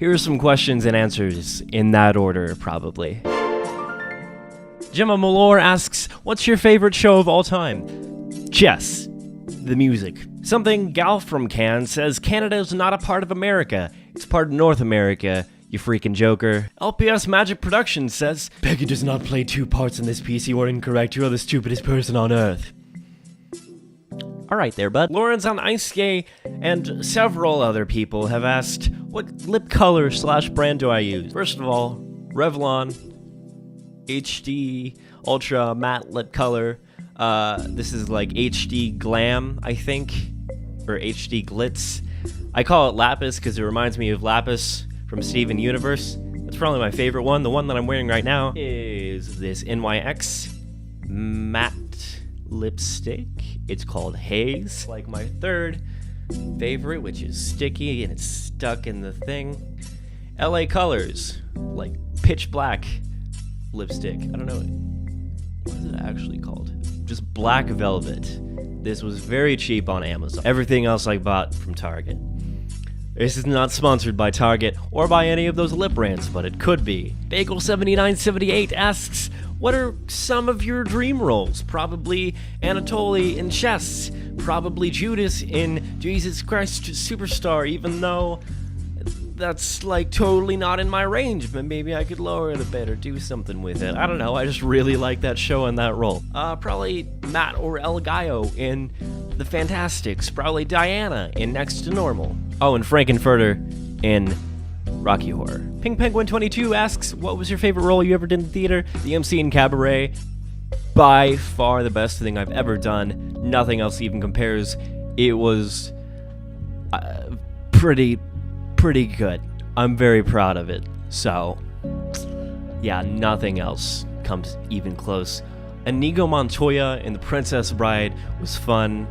Here are some questions and answers in that order, probably. Gemma Malore asks, what's your favorite show of all time? Chess. The music. Something Gal from Cannes says Canada's not a part of America. It's part of North America, you freaking joker. LPS Magic Productions says, Peggy does not play two parts in this piece. You are incorrect. You are the stupidest person on earth. Alright there, bud. Lawrence on Ice Skate and several other people have asked, what lip color / brand do I use? First of all, Revlon HD Ultra Matte Lip Color. This is like HD Glam, I think, or HD Glitz. I call it Lapis because it reminds me of Lapis from Steven Universe. That's probably my favorite one. The one that I'm wearing right now is this NYX matte lipstick. It's called Haze. Like my third favorite, which is sticky and it's stuck in the thing. LA Colors, like pitch black lipstick. I don't know, what is it actually called? Just black velvet. This was very cheap on Amazon. Everything else I bought from Target. This is not sponsored by Target or by any of those lip brands, but it could be. Bagel7978 asks, what are some of your dream roles? Probably Anatoly in Chess. Probably Judas in Jesus Christ Superstar, even though that's like totally not in my range, but maybe I could lower it a bit or do something with it. I don't know, I just really like that show and that role. Probably Matt or El Gallo in The Fantastics. Probably Diana in Next to Normal. Oh, and Frankenfurter in Rocky Horror. Pink Penguin 22 asks, what was your favorite role you ever did in theater? The MC in Cabaret. By far the best thing I've ever done. Nothing else even compares. It was pretty good. I'm very proud of it. So, yeah, nothing else comes even close. Inigo Montoya in The Princess Bride was fun.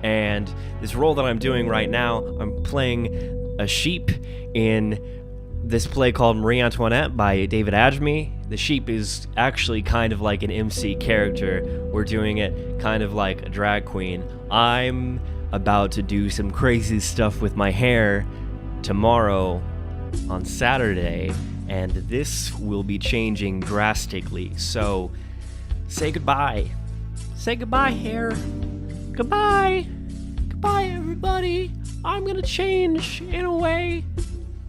And this role that I'm doing right now, I'm playing a sheep in this play called Marie Antoinette by David Adjemi. The sheep is actually kind of like an MC character. We're doing it kind of like a drag queen. I'm about to do some crazy stuff with my hair tomorrow on Saturday, and this will be changing drastically. So, say goodbye. Say goodbye, hair. Goodbye. Goodbye, everybody. I'm gonna change in a way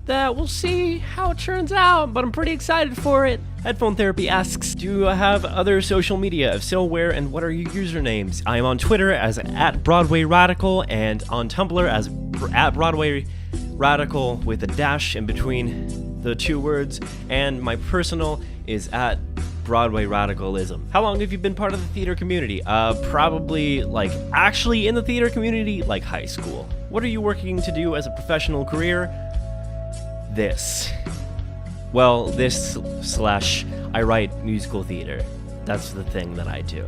that we'll see how it turns out, but I'm pretty excited for it. Headphone Therapy asks, do I have other social media? If so, where and what are your usernames? I am on Twitter as @BroadwayRadical and on Tumblr as @BroadwayRadical with a dash in between the two words, and my personal is @BroadwayRadicalism. How long have you been part of the theater community? Probably, actually in the theater community, high school. What are you working to do as a professional career? This. Well, this / I write musical theater. That's the thing that I do.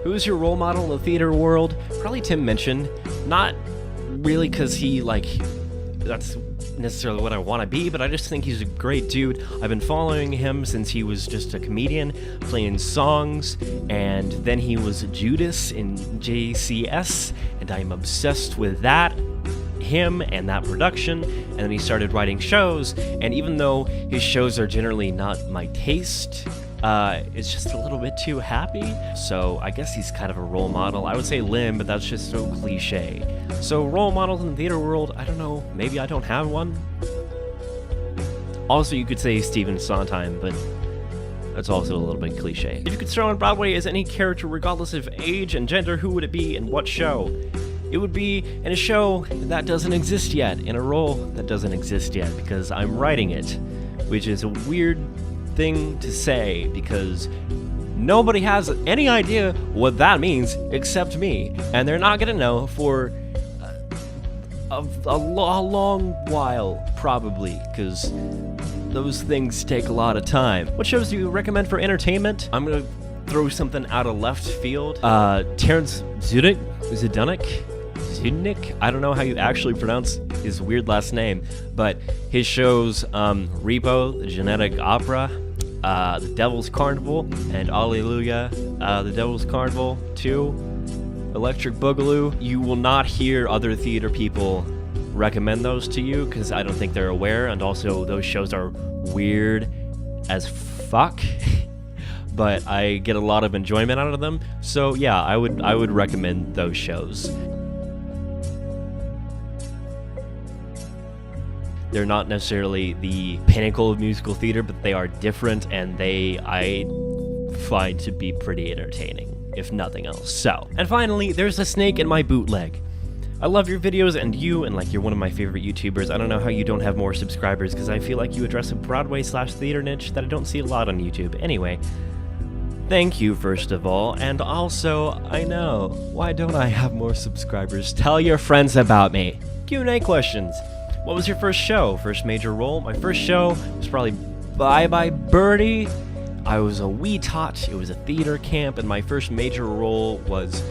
Who's your role model in the theater world? Probably Tim Minchin. Not really because he, that's necessarily what I want to be, but I just think he's a great dude. I've been following him since he was just a comedian playing songs, and then he was Judas in JCS, and I'm obsessed with that, him and that production. And then he started writing shows, and even though his shows are generally not my taste, it's just a little bit too happy. So I guess he's kind of a role model. I would say Lim, but that's just so cliche. So role models in the theater world, I don't know, maybe I don't have one. Also, you could say Stephen Sondheim, but that's also a little bit cliche. If you could star on Broadway as any character regardless of age and gender, who would it be and what show? It would be in a show that doesn't exist yet, in a role that doesn't exist yet, because I'm writing it, which is a weird thing to say because nobody has any idea what that means except me, and they're not gonna know for a long while, probably, because those things take a lot of time. What shows do you recommend for entertainment? I'm gonna throw something out of left field. Terrence Zdunik? I don't know how you actually pronounce his weird last name, but his shows, Repo, the Genetic Opera, The Devil's Carnival, and Alleluia, The Devil's Carnival 2, Electric Boogaloo. You will not hear other theater people recommend those to you because I don't think they're aware, and also those shows are weird as fuck. But I get a lot of enjoyment out of them, so yeah, I would recommend those shows. They're not necessarily the pinnacle of musical theater, but they are different, and I find to be pretty entertaining, if nothing else. So, and finally, there's a snake in my bootleg. I love your videos, and you're one of my favorite YouTubers. I don't know how you don't have more subscribers, because I feel like you address a Broadway/theater niche that I don't see a lot on YouTube. Anyway, thank you, first of all, and also, I know, why don't I have more subscribers? Tell your friends about me. Q&A questions. What was your first show? First major role? My first show was probably Bye Bye Birdie. I was a wee tot. It was a theater camp, and my first major role was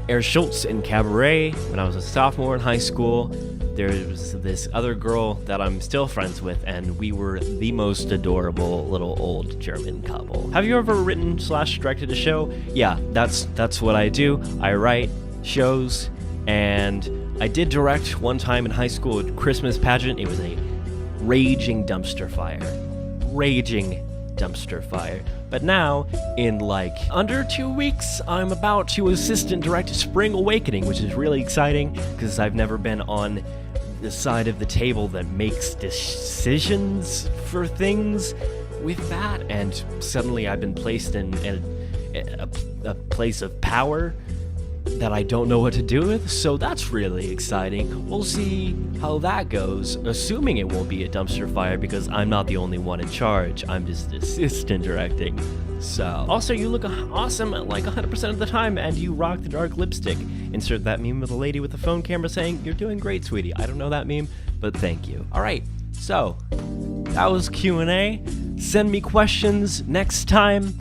Herr Schultz in Cabaret when I was a sophomore in high school. There was this other girl that I'm still friends with, and we were the most adorable little old German couple. Have you ever written/directed a show? Yeah, that's what I do. I write shows, and I did direct one time in high school a Christmas pageant. It was a raging dumpster fire. But now, in like under 2 weeks, I'm about to assistant direct Spring Awakening, which is really exciting because I've never been on the side of the table that makes decisions for things with that, and suddenly I've been placed in a place of power that I don't know what to do with, so that's really exciting. We'll see how that goes, assuming it won't be a dumpster fire because I'm not the only one in charge. I'm just assistant directing. So, also, you look awesome like 100% of the time, and you rock the dark lipstick. Insert that meme with a lady with a phone camera saying, "You're doing great, sweetie." I don't know that meme, but thank you. Alright, so, that was Q&A. Send me questions next time,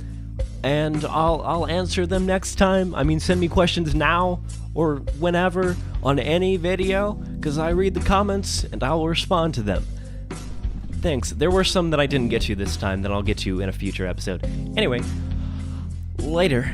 and I'll answer them next time. I mean, send me questions now or whenever on any video, because I read the comments and I'll respond to them. Thanks. There were some that I didn't get to this time that I'll get to in a future episode. Anyway, later.